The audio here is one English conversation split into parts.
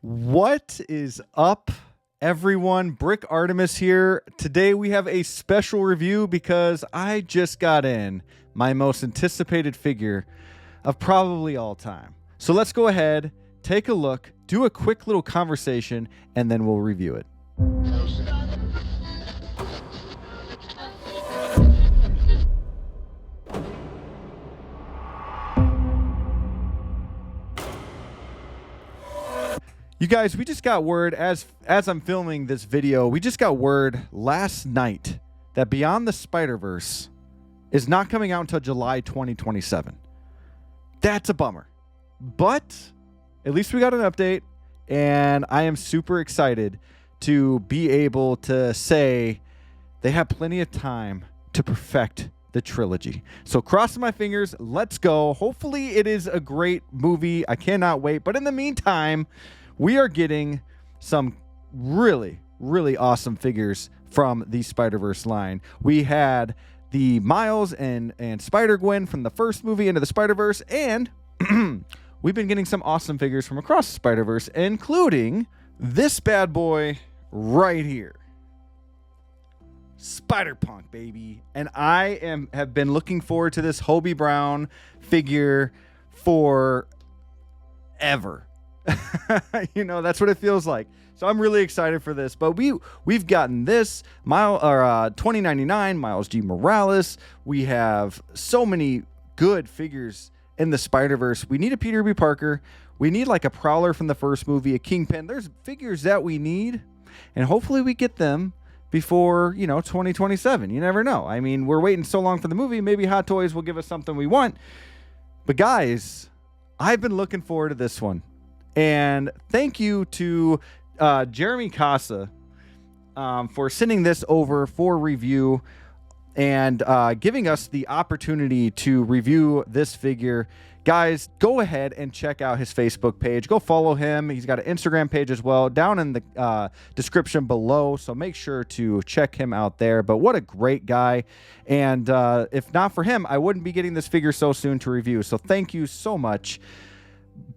What is up, everyone? Brick Artemis here. Today we have a special review because I just got in my most anticipated figure of probably all time. So let's go ahead, take a look, do a quick little conversation, and then we'll review it. You guys, we just got word as I'm filming this video, we just got word last night that Beyond the Spiderverse is not coming out until July 2027. That's a bummer. But at least we got an update, and I am super excited to be able to say they have plenty of time to perfect the trilogy. So crossing my fingers, let's go. Hopefully it is a great movie. I cannot wait. But in the meantime, we are getting some really, really awesome figures from the Spider-Verse line. We had the Miles and Spider-Gwen from the first movie Into the Spider-Verse, and we've been getting some awesome figures from across the Spider-Verse, including this bad boy right here. Spider-Punk, baby. And I have been looking forward to this Hobie Brown figure for ever. You know, that's what it feels like. So I'm really excited for this. But we've gotten this 2099 Miles G. Morales. We have so many good figures in the Spider-Verse. We need a Peter B. Parker. We need like a Prowler from the first movie, a Kingpin. There's figures that we need, and hopefully we get them before, 2027. You never know. I mean, we're waiting so long for the movie. Maybe Hot Toys will give us something we want. But guys, I've been looking forward to this one. And thank you to Jeremy Casa for sending this over for review and giving us the opportunity to review this figure. Guys, go ahead and check out his Facebook page. Go follow him. He's got an Instagram page as well down in the description below. So make sure to check him out there. But what a great guy. And if not for him, I wouldn't be getting this figure so soon to review. So thank you so much.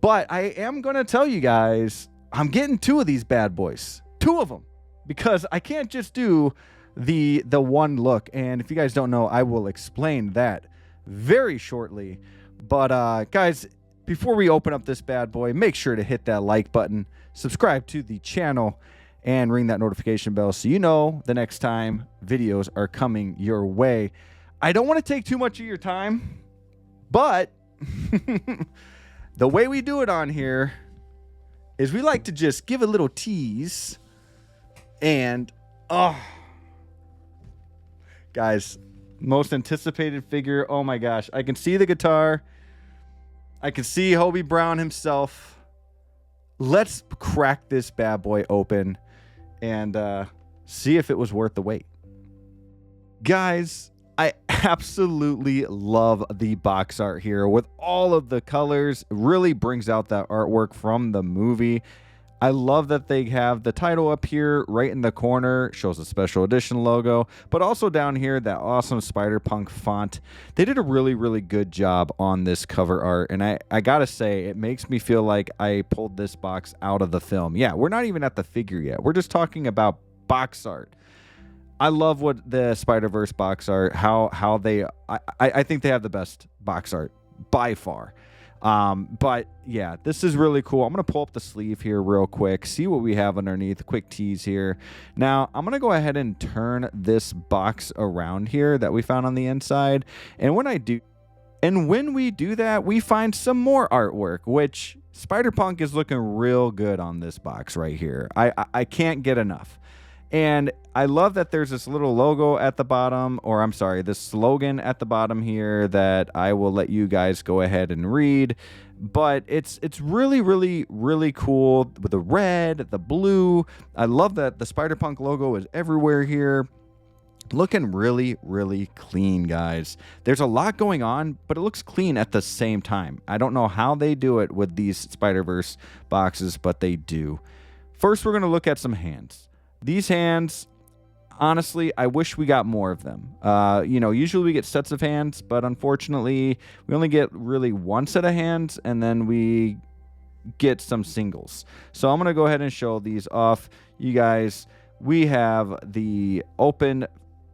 But I am going to tell you guys, I'm getting two of these bad boys. Two of them. Because I can't just do the one look. And if you guys don't know, I will explain that very shortly. But guys, before we open up this bad boy, make sure to hit that like button, subscribe to the channel, and ring that notification bell so you know the next time videos are coming your way. I don't want to take too much of your time, but the way we do it on here is we like to just give a little tease. And, guys, most anticipated figure. Oh, my gosh. I can see the guitar. I can see Hobie Brown himself. Let's crack this bad boy open and see if it was worth the wait. Guys, I absolutely love the box art here with all of the colors. It really brings out that artwork from the movie. I love that they have the title up here right in the corner, shows the special edition logo, but also down here, that awesome Spider-Punk font. They did a really, really good job on this cover art, and I gotta say, it makes me feel like I pulled this box out of the film. Yeah, we're not even at the figure yet. We're just talking about box art. I love what the Spider-Verse box art, how they, I think they have the best box art by far. But yeah, this is really cool. I'm going to pull up the sleeve here real quick, see what we have underneath, quick tease here. Now I'm going to go ahead and turn this box around here that we found on the inside. And when we do that, we find some more artwork, which Spider-Punk is looking real good on this box right here. I can't get enough. And I love that there's this little logo at the bottom, or I'm sorry, this slogan at the bottom here that I will let you guys go ahead and read. But it's really, really, really cool with the red, the blue. I love that the Spider-Punk logo is everywhere here. Looking really, really clean, guys. There's a lot going on, but it looks clean at the same time. I don't know how they do it with these Spider-Verse boxes, but they do. First, we're going to look at some hands. These hands, honestly, I wish we got more of them. Usually we get sets of hands, but unfortunately, we only get really one set of hands, and then we get some singles. So I'm going to go ahead and show these off, you guys. We have the open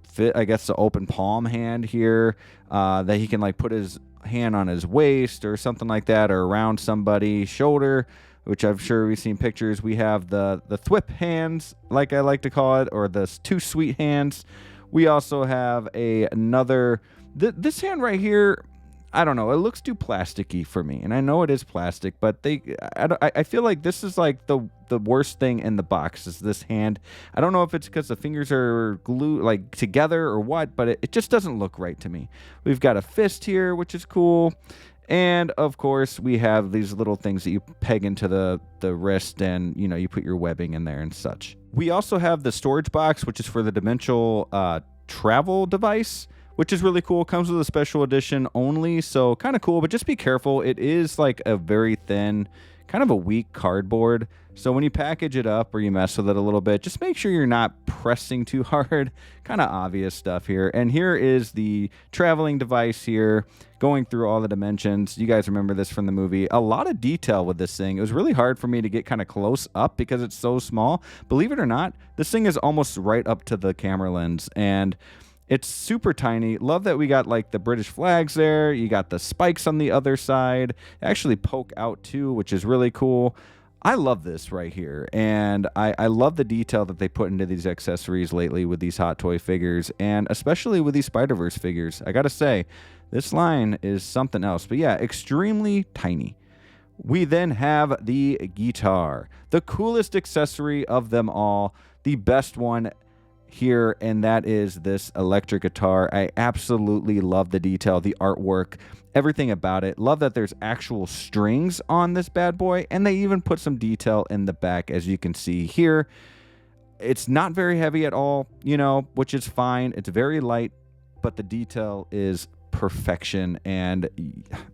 fit, I guess the open palm hand here, that he can like put his hand on his waist or something like that, or around somebody's shoulder, which I'm sure we've seen pictures. We have the thwip hands, like I like to call it, or the two sweet hands. We also have another, this hand right here, I don't know, it looks too plasticky for me, and I know it is plastic, but I feel like this is like the worst thing in the box is this hand. I don't know if it's because the fingers are glued like together or what, but it just doesn't look right to me. We've got a fist here, which is cool, and of course we have these little things that you peg into the wrist, and you know, you put your webbing in there and such. We also have the storage box, which is for the dimensional travel device, which is really cool. Comes with a special edition only, so kind of cool, but just be careful. It is like a very thin, kind of a weak cardboard. So when you package it up or you mess with it a little bit, just make sure you're not pressing too hard. Kind of obvious stuff here. And here is the traveling device here, going through all the dimensions. You guys remember this from the movie. A lot of detail with this thing. It was really hard for me to get kind of close up because it's so small. Believe it or not, this thing is almost right up to the camera lens, and it's super tiny. Love that we got like the British flags there. You got the spikes on the other side. They actually poke out too, which is really cool. I love this right here. And I love the detail that they put into these accessories lately with these Hot Toy figures, and especially with these Spiderverse figures. I gotta say, this line is something else. But yeah, extremely tiny. We then have the guitar, the coolest accessory of them all, the best one here, and that is this electric guitar. I absolutely love the detail, the artwork, everything about it. Love that there's actual strings on this bad boy, and they even put some detail in the back, as you can see here. It's not very heavy at all, you know, which is fine. It's very light, but the detail is perfection, and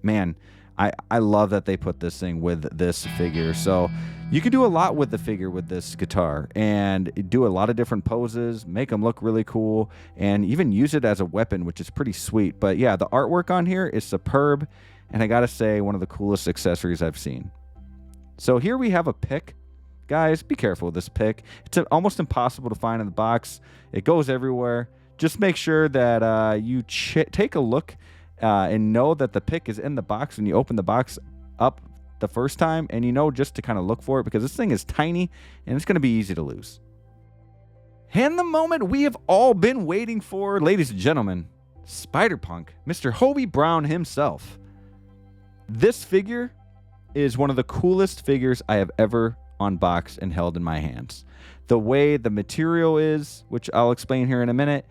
man, I love that they put this thing with this figure. So you can do a lot with the figure with this guitar, and do a lot of different poses, make them look really cool, and even use it as a weapon, which is pretty sweet. But yeah, the artwork on here is superb, and I gotta say, one of the coolest accessories I've seen. So here we have a pick. Guys, be careful with this pick. It's almost impossible to find in the box. It goes everywhere. Just make sure that you take a look and know that the pick is in the box when you open the box up the first time, and you know just to kind of look for it, because this thing is tiny and it's going to be easy to lose. And the moment we have all been waiting for, ladies and gentlemen, Spider-Punk, Mr. Hobie Brown himself. This figure is one of the coolest figures I have ever unboxed and held in my hands. The way the material is, which I'll explain here in a minute,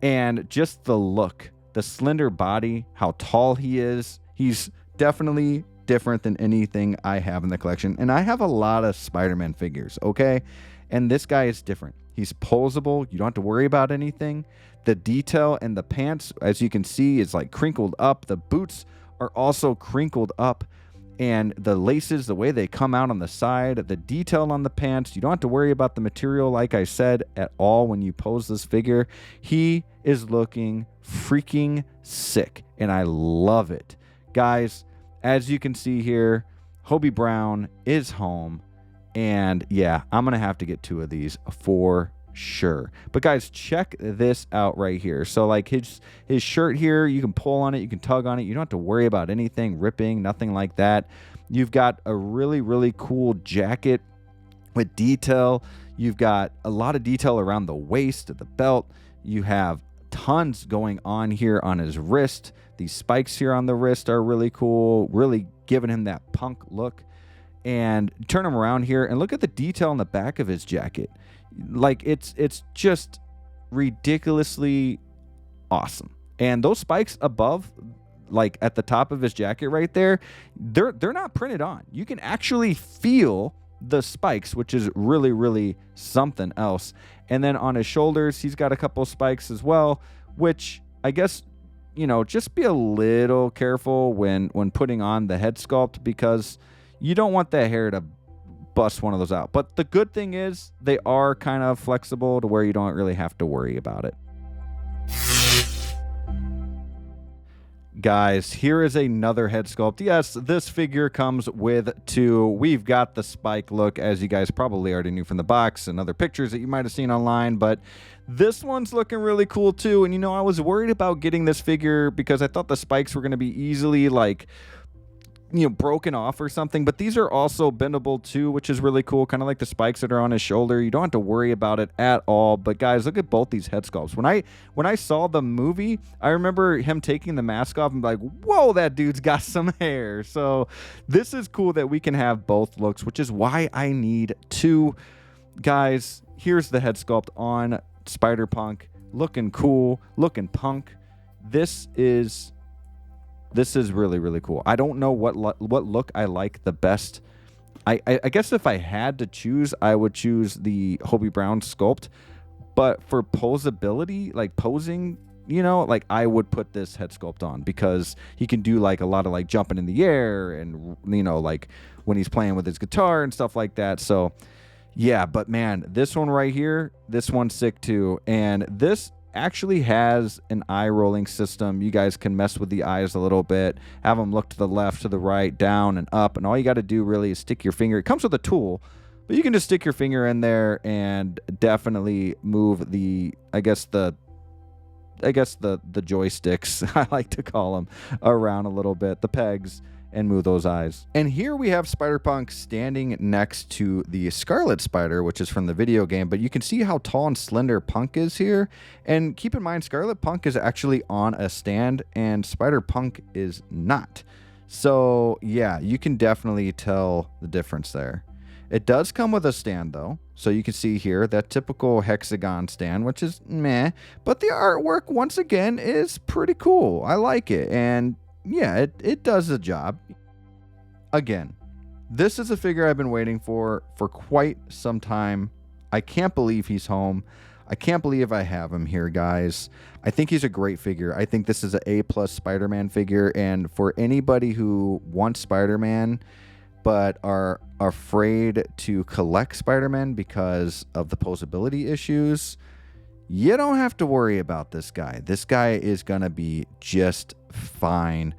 and just the look, the slender body, how tall he is. He's definitely different than anything I have in the collection. And I have a lot of Spider-Man figures, okay? And this guy is different. He's posable. You don't have to worry about anything. The detail in the pants, as you can see, is like crinkled up. The boots are also crinkled up. And the laces, the way they come out on the side, the detail on the pants, you don't have to worry about the material, like I said, at all when you pose this figure. He is looking freaking sick, and I love it. Guys, as you can see here, Hobie Brown is home, and yeah, I'm going to have to get 2 of these for sure. But guys, check this out right here. So like his shirt here, you can pull on it, you can tug on it, you don't have to worry about anything ripping, nothing like that. You've got a really, really cool jacket with detail. You've got a lot of detail around the waist, the belt. You have tons going on here on his wrist. These spikes here on the wrist are really cool, really giving him that punk look. And turn him around here and look at the detail on the back of his jacket. Like it's just ridiculously awesome. And those spikes above, like at the top of his jacket right there, they're not printed on. You can actually feel the spikes, which is really, really something else. And then on his shoulders, he's got a couple spikes as well, which I guess, you know, just be a little careful when putting on the head sculpt, because you don't want that hair to bust one of those out. But the good thing is they are kind of flexible to where you don't really have to worry about it. Guys, here is another head sculpt. Yes, this figure comes with two. We've got the Spike look, as you guys probably already knew from the box and other pictures that you might have seen online, but this one's looking really cool too. And you know, I was worried about getting this figure because I thought the spikes were going to be easily like, you know, broken off or something, but these are also bendable too, which is really cool, kind of like the spikes that are on his shoulder. You don't have to worry about it at all. But guys, look at both these head sculpts. When I saw the movie, I remember him taking the mask off and be like, whoa, that dude's got some hair. So this is cool that we can have both looks, which is why I need two. Guys, here's the head sculpt on Spider-Punk, looking cool, looking punk. This is really, really cool. I don't know what look I like the best. I guess if I had to choose, I would choose the Hobie Brown sculpt. But for posability, like posing, you know, like I would put this head sculpt on because he can do like a lot of like jumping in the air and, you know, like when he's playing with his guitar and stuff like that. So yeah, but man, this one right here, this one's sick too. And this actually has an eye rolling system. You guys can mess with the eyes a little bit, have them look to the left, to the right, down and up, and all you got to do really is stick your finger. It comes with a tool, but you can just stick your finger in there and definitely move the joysticks, I like to call them, around a little bit, the pegs, and move those eyes. And here we have Spider-Punk standing next to the Scarlet Spider, which is from the video game, but you can see how tall and slender Punk is here. And keep in mind, Scarlet Punk is actually on a stand and Spider-Punk is not. So yeah, you can definitely tell the difference there. It does come with a stand though. So you can see here that typical hexagon stand, which is meh, but the artwork once again is pretty cool. I like it. And yeah, it does the job. Again, this is a figure I've been waiting for quite some time. I can't believe he's home. I can't believe I have him here, guys. I think he's a great figure. I think this is an A+ Spider-Man figure. And for anybody who wants Spider-Man but are afraid to collect Spider-Man because of the posability issues, you don't have to worry about this guy. This guy is going to be just fine.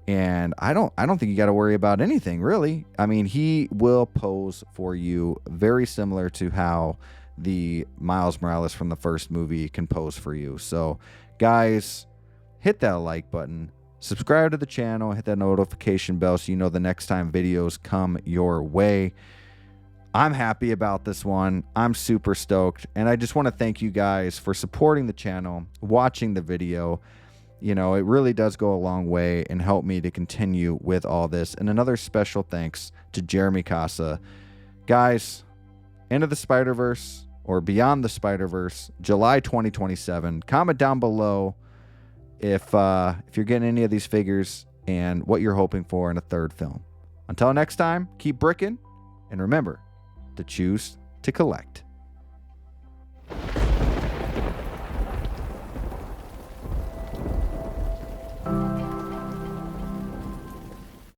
And I don't think you got to worry about anything, really. I mean, he will pose for you very similar to how the Miles Morales from the first movie can pose for you. So, guys, hit that like button. Subscribe to the channel. Hit that notification bell so you know the next time videos come your way. I'm happy about this one. I'm super stoked. And I just want to thank you guys for supporting the channel, watching the video. You know, it really does go a long way and help me to continue with all this. And another special thanks to Jeremy Casa. Guys, Into the Spiderverse or Beyond the Spiderverse, July 2027. Comment down below if you're getting any of these figures and what you're hoping for in a third film. Until next time, keep bricking and remember to choose to collect.